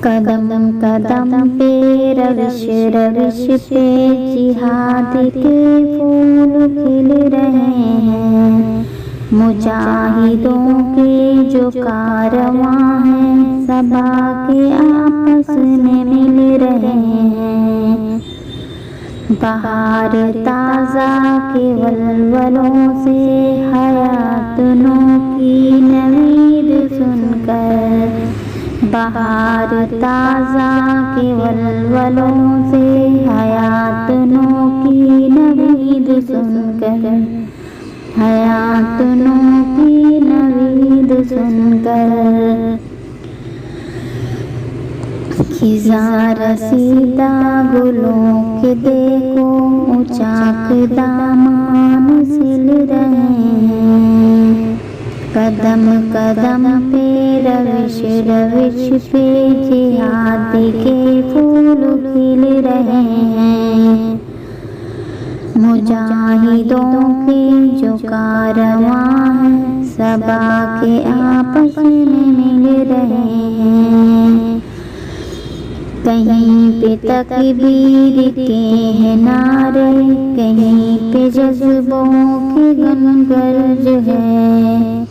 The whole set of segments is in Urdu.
قدم قدم پہ روش روش پہ جہاد کے پھول کھل رہے ہیں، مجاہدوں کے جو کارواں ہیں صبا کے آپس میں مل رہے ہیں۔ بہار تازہ کے ولولوں سے حیات نو کی نوید سن کر، بہار تازہ کے ولولوں سے حیات نو کی نوید سن کر، حیات نو کی نوید سن کر، خزاں رسیدہ گلوں کے دیکھو چاک دامان سل رہے ہیں، قدم قدم پہ روش روش پہ جہاد کے پھول کھل رہے ہیں، مجاہدوں کے جو کارواں ہیں صبا کے آپس میں مل رہے ہیں۔ کہیں پہ تکبیر کے ہیں نعرے، کہیں پہ جذبوں کے گنگرج ہے،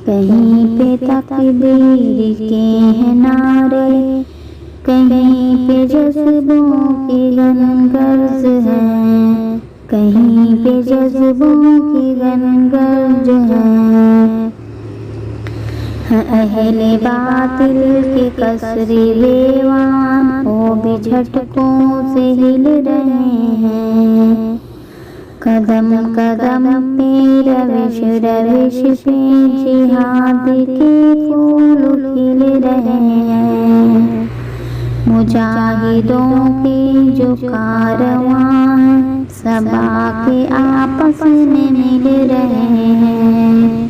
کہیں پہ تکبیر کے ہیں نعرے، کہیں پہ جذبوں کے گنگرج ہے، کہیں پہ جذبوں کے گنگرج ہے۔ اہل باطل کے کسری ایوان وہ بھی جھٹکوں سے ہل رہے ہیں، قدم قدم پہ روش روش پہ جہاد کے پھول کھل رہے ہیں، مجاہدوں کے جو کارواں ہیں صبا کے آپس میں مل رہے ہیں۔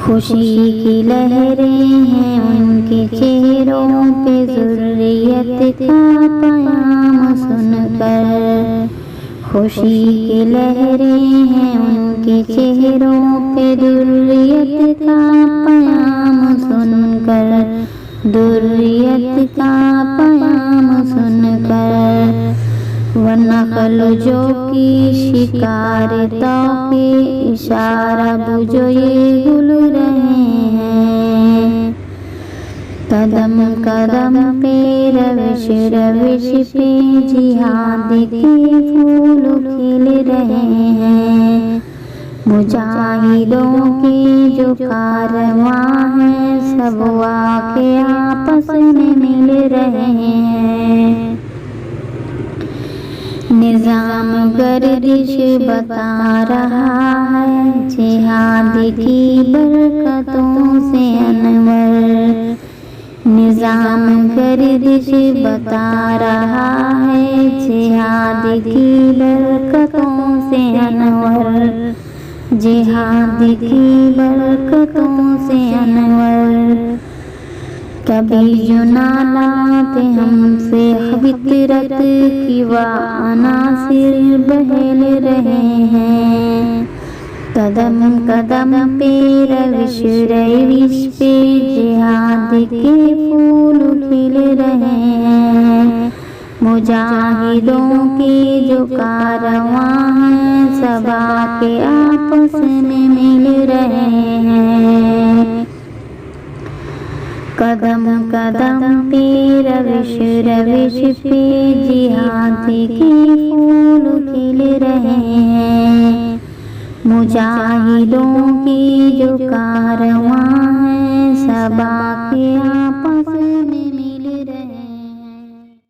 خوشی کی لہریں ہیں ان کے چہروں پہ ذریت کا پیام سن کر، خوشی کی لہریں ہیں ان کے چہروں پہ ذریت کا پیام سن کر، ذریت کا پیام سن کر، ونخل جو کی شکار تو کے اشارہ بجھو یہ گل رہے ہیں، قدم قدم پہ روش روش پہ جہاد کے پھول کھل رہے ہیں، مجاہدوں کے جو کارواں ہیں سب واقع آپس میں مل رہے ہیں۔ نظام گردش بتا رہا ہے جہاد کی برکتوں سے انور، نظام گردش بتا رہا ہے جہاد کی برکتوں سے انور، جہاد کی برکتوں سے انور۔ کبھی جو نالات ہم سے فطرت کی عناصر بہل رہے ہیں، قدم قدم پہ روش روش پہ جہاد کے پھول کھل رہے ہیں، مجاہدوں کے جو کارواں ہیں صبا کے آپس میں مل رہے ہیں، قدم قدم پہ روش روش پہ جہاد کے پھول کھل رہے ہیں، مجاہدوں کے جو کارواں ہیں صبا کے